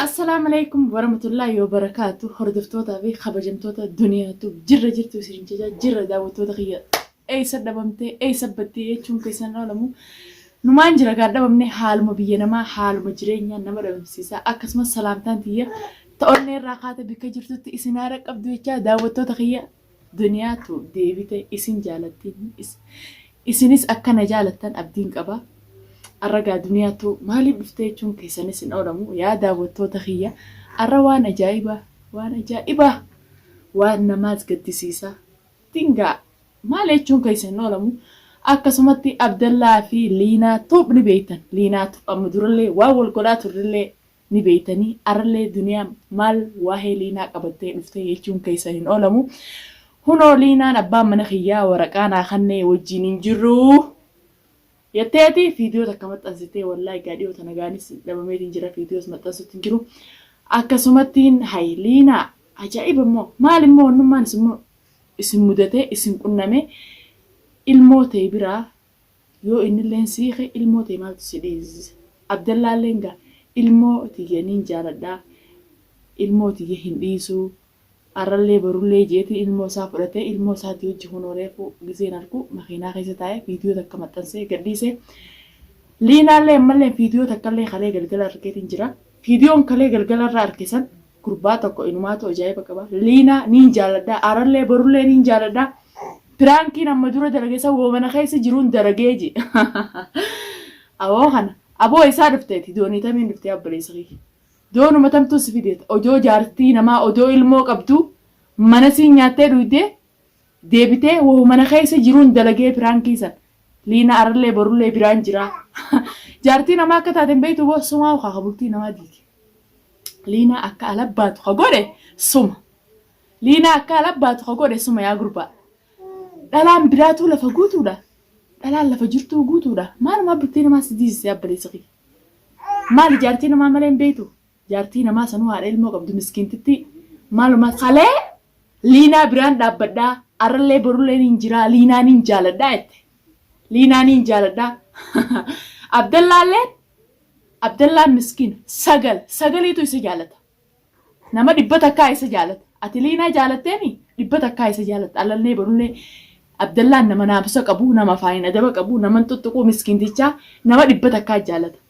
السلام عليكم ورحمة الله وبركاته. هردفتوتا في خبجمتوتا الدنيا تو جرة جرتو سرنجا جرة داوتوتا خيا أي سد بمتي أي سبتي أي شون كيسان علمو نمان جرا قاعدة بمني حال مبينا ما حال مجرينيا نمر بمسيسا أكسم السلام تانتيا تقولني الراقات بك جرتو إسنارك أبدو يجا داوتوتا خيا دنيا تو ديبيتي إسن جالتين إسنيس أكنا جالتان أبدين كبا الرجع دنياته مالي بفتيشون كيسانس أورمو يا داوتو تخيا الروان أجايبة وأنا جايبة وأنا ماز قدسيسة تنجا مالي تشون كيسان أورمو أكسمتي عبد الله في لينا توب نبيتن لينا توب أمدورلي واول قلات الرلي نبيتني أرلي دنيا مال واهي لينا قبضتي بفتيشون كيسان أورمو هنو لينا نبا منخيا ورقانا خني وجينين جرو يتاتي فيديو تكمت أنزتي والله قاعديو تناقانيس لما ميدين جرا فيديوز متأسو تنجرو أكسومتين هاي لينا عجائب مو مالي مو نمان اسم مدته اسم قنامي الموتي برا يو إن اللين سيخي الموتي مالتو سيديز عبد الله لينغا الموتي ينين جالدا الموتي يهنديسو أرلي برولي جيتي المو سافرته المو ساتيو جهونوري فو جزين أركو مخينا خيستاي فيديو تكمل تنسي قديسة لينا لي ملين فيديو تكلي خلي قلقلا ركيتين جرا فيديو كلي قلقلا راركيسن كرباتو إنماتو جايبا كبا لينا نين جالدا أرلي برولي نين جالدا برانكي نمدورة درجيسا ومنا خيس جرون درجيجي أوهنا أبو إسا رفتي دوني تامين رفتي أبريسغي دونو متم توسفيدت أجو جارتي نما أجو الموك أبدو مناسي نياتي رويدي ديبتي وهو منا خيس جرون دلقي برانكيسن لينا أرلي برولي بران جرا جارتي نما كتاتن بيتو بو سما وخاقبولتي نما ديكي لينا أكا ألباتو خاقوري سما لينا أكا ألباتو خاقوري سما يا غربا دلان براتو لفقوتو دا دلان لفجرتو قوتو دا ما نما بلتي نما سديز سيابلي سغي مال جارتي نما ملين بيتو جارتي نما سنو هذا الموقف قبض مسكين تتي معلومات خلاه لينا بران دابدا أرلي برولي نينجرا لينا نينجالة دايت لينا نينجالة عبد الله مسكين سجل يتو يسجالة نما دبتا كاي سجالة أتلينا جالتني دبتا كاي سجالة على اللي برولي عبد الله نما نابسك أبوه نما فاين أدبك أبوه نما تتقو مسكين تيجا نما دبتا كاي جالة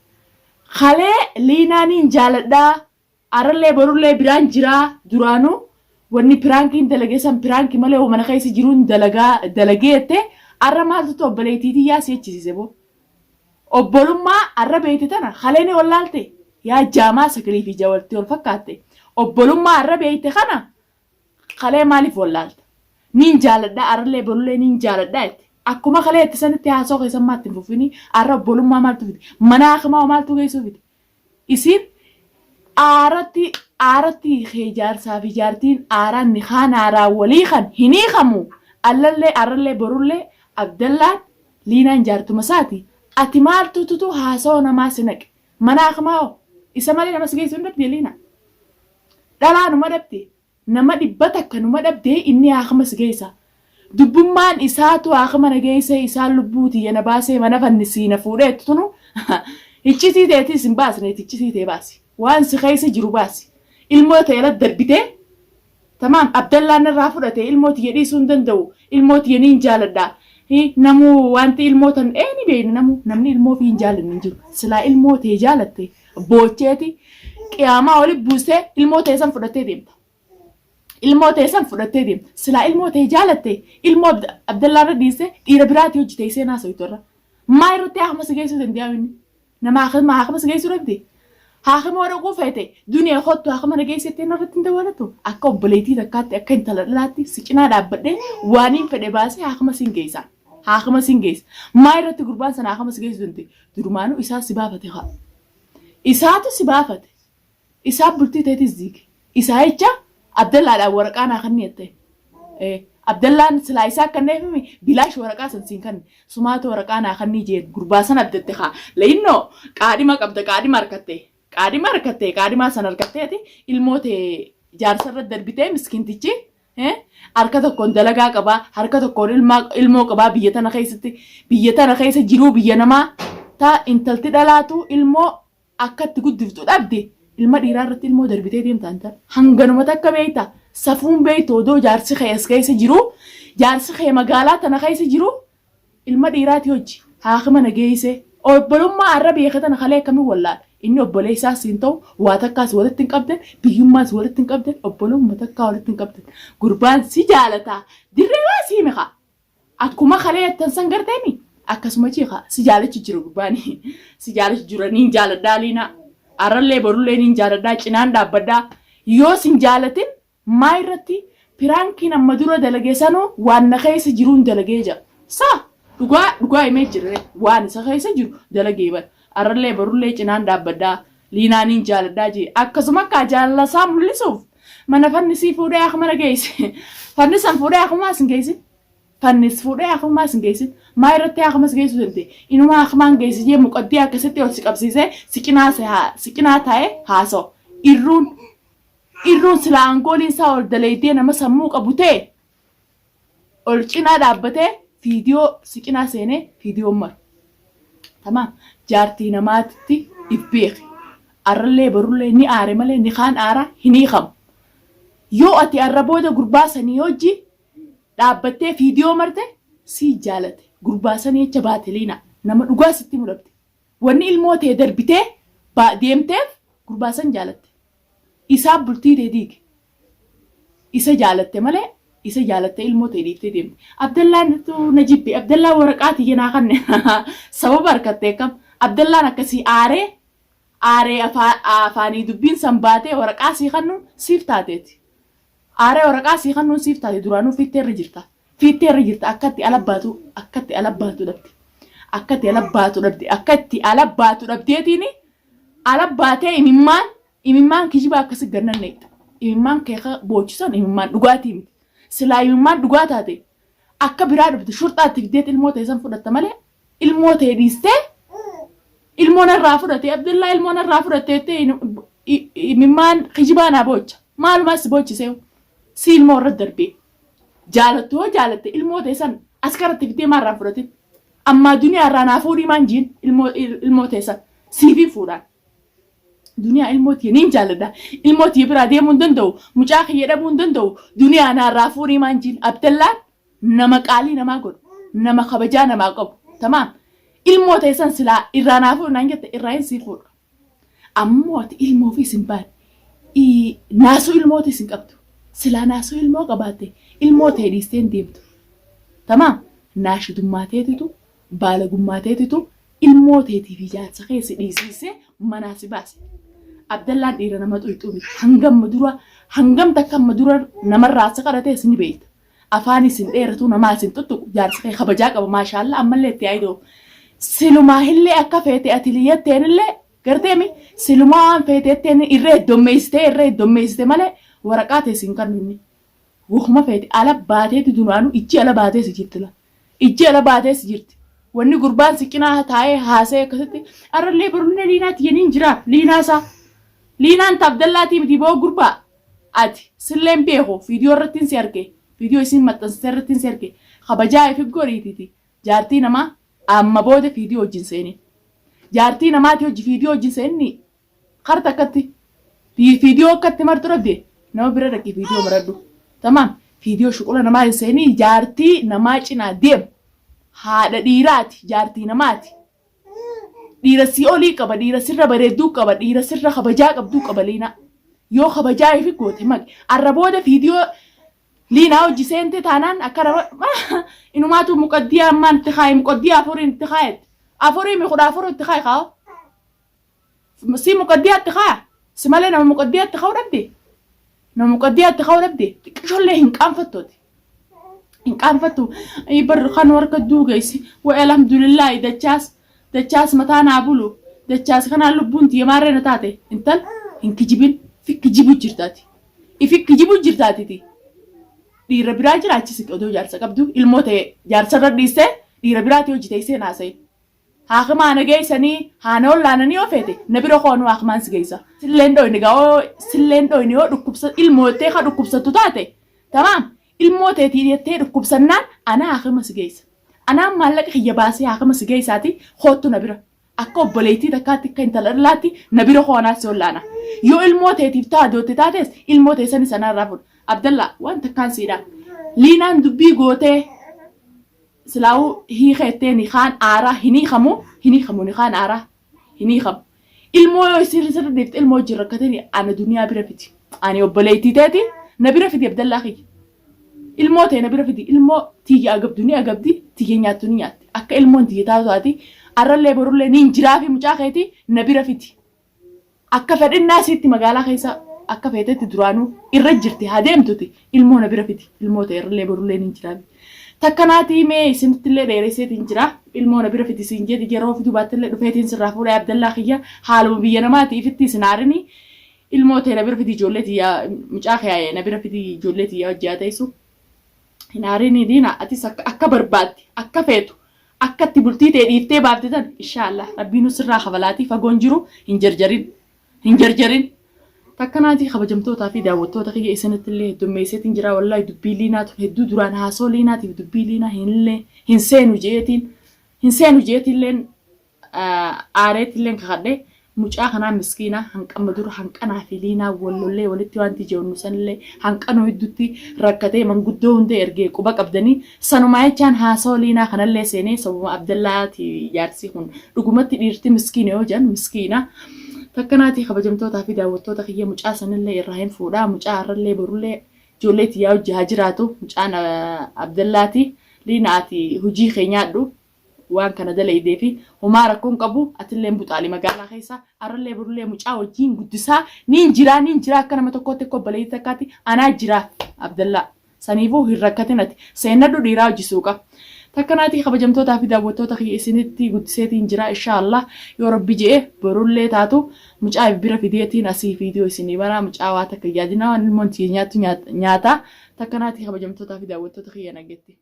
خاله لينانين جالدا أرلي برولي بران جرا درانو وني برانكين دلقيسان برانكي ماله ومن خيس جرون دلقيته أرمال تطبليتي يا سيتشي سيبو أبولما أربيتي تنا خاليني ولالتي يا جاما سكري في جوالتي والفكاتي أبولما أربيتي خنا خالي مالي فولالت نين جالدا أرلي برولي نين جالدا akkuma kaleetti sanitti haasoo keessa maatti fufini arra bolummaa maaltu fiti mana akmaa maaltu geessu fiti isin aaratti jaarsaa fi jaartiin aaraan ni kaan aaraa walii kan hinii kamu allallee arrallee borullee abdallaan liinaan jaartuma saati ati maaltu tutu haasoo namaa sinaqe mana akmaa isa malee nama si geessu hin dhabdee liina dhalaa numa dhabdee nama dhibbata akka numa dhabdee inni akma si geessa. Dubbummaan isaatu akma nageesse isaan lubbuuti yana baasee mana fannisiina fuudheetu tunu iccitii teetis hin baasne iccitii tee baasi waan si keessa jiru baasi ilmoota yala darbitee tamaam abdallaan irraa fudhatee ilmooti jedhiisuu hin danda'u ilmooti yaniin jaaladhaa namuu wanti ilmootan ni beekna namni ilmoo fi hin jaalanne hin jiru silaa ilmootee jaalatte boocheeti qiyaamaa oli buustee ilmootee san fudhattee deemta. ilmootee san fudhattee deemta silaa ilmootee jaalatte ilmoo abdallaan dhiise dhiira biraatti hojjetee seenaa soyitorra maa irratti haakama si geessuu danda'amini nama haakama si geessuu dhabde haakama warra quufate duniyaa kottu haakama nageessitee narratti hin dabalatu akka obboleettii takkaatti akka intala dhalaatti si cinaa dhaabbadhee waan hin fedhe baasee haakama siin geessa haakama siin geessa maa irratti gurbaan sana haakama si geessuu danda'e durumaanuu isaa si baafate haa isaatu si baafate isaa bultii teetis ziige isaa jecha Abdallaadhaan waraqaa naa kan jettee Abdallaan silaa isaa kan neefimi bilaash waraqaa sansiin kan sumaatu waraqaa naa kan jeen gurbaa san abdatte haa leeyinoo qaadhima qabda qaadhima harkattee qaadhimaa san harkatteeti ilmoota jaarsarra darbitee miskiintichi harka tokkoon dalagaa qabaa harka tokkoon ilmoo qabaa biyya tana keessa jiruu biyya namaa taa intalti dhalaatu ilmoo akkatti guddiftu dhabde المديرة رت المو دربتي ديم تانتا هنغنو متك بيتا سفون بيتو دو جارسي خيس كيس جرو جارسي خي مقالات أنا خيس جرو المديرة يوجي هاخما نجيسه أو بلوم ما عربي يختنا خليه كمي ولا إنه بوليسا سينتو واتكاس ولا تنقبض بيوماس ولا تنقبض أو بلوم متكا ولا تنقبض قربان سجالتا دريوا سيمخا أكما خليه تنسنجرتني akkasuma jeeqa si jaalachi jiru gubbaani si jaalachi jiru niin jaaladhaa liina arrallee borullee niin jaaladhaa cinaan dhaabbadhaa yoo sin jaalatin maa irratti piraankiin amma dura dalagee sanoo waan na keessa jiruun dalagee jira saa dhugaa himee jirre waan isa keessa jiru dalagee bara arrallee borullee cinaan dhaabbadhaa liinaa niin jaaladhaa jee akkasuma akka jaalasaa mul'isuuf mana fannisii fuudhee akkuma geesse fannisan fuudhee akkuma sin geesse fannis fuudhee akkuma sin geesse ما يرتي أخ مسجيس ودنتي إنه ما أخ مان جيس جي مقديا كستي أو سكابسيسه سكنا تاي هاسو إيرون سلانقولين ساول دليتي أنا مسموك أبوتي أولكنا دابته فيديو سكنا سنة فيديو مر تمام جارتي نماتي إبيخ أرلي برولي ني آرمالي ني خان آرا هني خم يو أتي أربوده قرباسا نيوجي دابته فيديو مرته سي جالته gurbaasan jecha baateliina nama dhugaa sitti mudabte wanni ilmoo ta'e darbitee deemteef gurbaasan jaalatte isaa bultii deediige isa jaalatte malee isa jaalatte ilmoo ta'e dhiiftee deemte Abdallaan Najibbi Abdallaan waraqaati jenaa kanne sababa harkattee kam Abdallaan akkasii aaree afaanii dubbiin san baatee waraqaa sii kannuun siif taateeti aaree waraqaa sii kannuun siif taate duraanuu fiitteerra jirta fiitteerra jirta akkatti alabbaatu dhabde akkatti alabbaatu dhabdeetini alabbaatee imimmaan kijiba akkasi gannanneetta imimmaan keeka boochisan imimmaan dhugaatii miti silaa imimmaan dhugaa taate akka biraa dhabde shurxaatti fiddeet ilmoo ta'e san fudhatta malee ilmoo ta'e dhiistee ilmoon irraa fudhate Abdullaa ilmoon irraa fudhateettee imimmaan kijibaa naa boocha maalumaas boochiseewu si ilmoo irra darbee jaalatte ilmoo ta'e san askaratti fidee maarraa fudhate amma duniyaa irraa naa fuudhii maan jiin ilmoo ta'e san siifii fuudhaan duniyaa ilmootii niin jaaladha ilmootii biraa deemuu hin danda'u mucaa kiyya dhabuu hin danda'u duniyaa naarraa fuudhii maan jiin Abdallaan nama qaalii namaa godhu nama kabajaa namaa qabu tamaam ilmoo ta'e san silaa irraa naa fuudhaan jette irraa hin sii fuudha ammoo ati ilmoo fi sin baan naasuu ilmootii sin qabdu silaa naasuu ilmoo qabaatte ilmoo ta'e dhiisteen deemtu tamaam naashidummateetitu baalagummateetitu ilmoo ta'eetiif ijaarsa keessa dhiisisee manaa si baase Abdallaan dhiira nama xuyxuu miti hangam takka amma dura namarraa sa kadhatee isin beekta afaan isin dheeratu namaa isin tuttuqu jaarsa kee kabajaa qaba maashaallah ammallee itti yaa'idoo silumaa illee akka feete ati liyyatteen illee garteemi silumaa waan feeteetteen irree dommeessite malee waraqaa teessin kan inni wahuma feete ala baateeti dunaanu ijji ala baateesi jirtila ijji ala baateesi jirti wanni gurbaan siqinaa taa'ee haasee akkasitti arrallee barullee liinaatti yeniin jira liinaan Abdallaatii miti boo gurbaa ati silleen beeku viidiyoo irrattiin si arge viidiyoo isin maxxansite irrattiin si arge kabajaa ifi goriititi jaartii namaa amma booda viidiyoo wajjin seenin jaartii namaati hojii viidiyoo wajjin seenin karta akkatti viidiyoo akkatti martu dhabde nama bira dhaqee viidiyoo baradhu tamaam viidiyoo shuqula namaa hin seenin jaartii namaa cinaa deemu haadha dhiiraati jaartii namaati dhiira si olii qaba dhiira sirra bareedduu qaba dhiira sirra kabajaa qabduu qaba liinaa yoo kabajaa ifi goote maqe arrabooda viidiyoo liinaa hojii seente taanaan akka inumaatu muqaddiyaa ammaan itti kaaye muqaddiyaa afuriin itti kaayetti afurii mi kudha afur itti kaaye kaawo si muqaddiyaa itti kaaya si malee nama muqaddiyaa itti kaa'u dhabde nama muqaddiyaa itti kaa'u dhabde xiqqishollee hin qaanfattooti hin qaanfattu barri kan warka duugaysi wa alhamdulillahi dachaas mataa naa bulu dachaas kanaan lubbuun tiyya maarreena taate intal hin kijibin fi kijibu jirtaati ifi kijibu jirtaatiti dhiira biraa jiraachisi odoo jaarsa qabdu ilmoo ta'e jaarsarra dhiistee dhiira biraati hojii iseen haasa'e haakimaa na geessanii haana ollaananii yoo feete na bira koonuu haakimaan si geessa silleen dhoyne yoo dhukkubsa ilmoottee ka dhukkubsattu taate tamaam ilmoo ta'eetii jettee dhukkubsannaan ana haakima si geessa anaan maallaqa kiyya baasee haakima si geessaati hoottu na bira akka obboleettii takkaatti akka intala dhallaatti na bira hoonaa si ollaana yoo ilmoo teetiif taadootte taates ilmoo teessani sanarraa fudhu Abdallaa waan takkaan siidha liinaan dubbii gootee silaawu hiikeettee ni kaan aaraa hinii kamu ni kaan aaraa hinii kamu ilmoo yoo sirra deebite ilmoo jirra rakkatanii ana duniyaa bira fiti ani obboleettii teeti na bira fiti Abdallaa kiyya ilmoo ta'e na bira fiti ilmoo tiyya agabdu ni agabdi tiyya nyaattu ni nyaatti akka ilmoon tiyya taatu arrallee borullee ni injiraa fi mucaa keeti na bira fiti akka fedhinnaa sitti magaalaa keessa akka feetetti duraanuu irra jirti haa deemtuti ilmoo na bira fiti ilmoo ta'e arrallee borullee ni injiraa takkanaati mee isinittillee dheeresseetiin jira ilmoo na bira fiti siin jedhi yeroo fidu baattillee dhufeetiin sirraa fuudhee Abdallaa kiyya haaluma biyya namaatiifitti isin aarini ilmoo ta'e na bira fiti ijoollee tiyya mucaa kee na bira fiti ijoollee tiyya hojjaa teessu hin aarini diina atis akka barbaaddi akka feetu akka itti bultii ta'e dhiiftee baaftetan inshaallah rabbiin sirraa kabalaatii fagoon jiru hin jarjarin takkanaati kabajamtootaa fi daawwattoota kiyya isinittillee heddummeesseetiin jira wallahi dubbii liinaatu hedduu duraan haasoo liinaatiif dubbii liinaa hin seenu jeetiilleen aareetilleen kakadhee mucaa kanaa miskiina hanqama dura hanqanaa fi liinaa wallollee walitti wanti jeewnu sanillee hanqanoo hedduutti rakkatee manguddoo hundee ergee quba qabdanii sanumaa jechaan haasoo liinaa kanallee seenee sababa Abdallaati jaarsi kun dhugumatti dhiirti miskiina yoo jedhan miskiina takkanaati kabajamtootaa fi daawwattoota kiyya mucaa sanillee irraa hin fuudhaa mucaa irrallee borullee ijoollee tiyyaa hojii haa jiraatu mucaan Abdallaati liinaati hojii keenyaadhu waan kana dalaydee fi homaa rakkoon qabu atillee buxaalii magaalaa keessa arrallee borullee mucaa wajjiin guddisaa ni injiraa akka nama tokkotti akka obboleettii takkaatti anaa jiraa Abdallaa saniifuu hin rakkatin ati seenadhu dhiiraa hojjisuu qaba takkanaati kabajamtootaa fi daawwattoota kiyya isinitti guddiseetiin jira inshaallah yoo rabbi je'e borullee taatu mucaa bira fideetiin asii fiidiyoo isinii baraa mucaa waa takka yaadina waan ilmoon tiyya nyaatu nyaata takkanaati kabajamtootaa fi daawwattoota kiyya nagetti.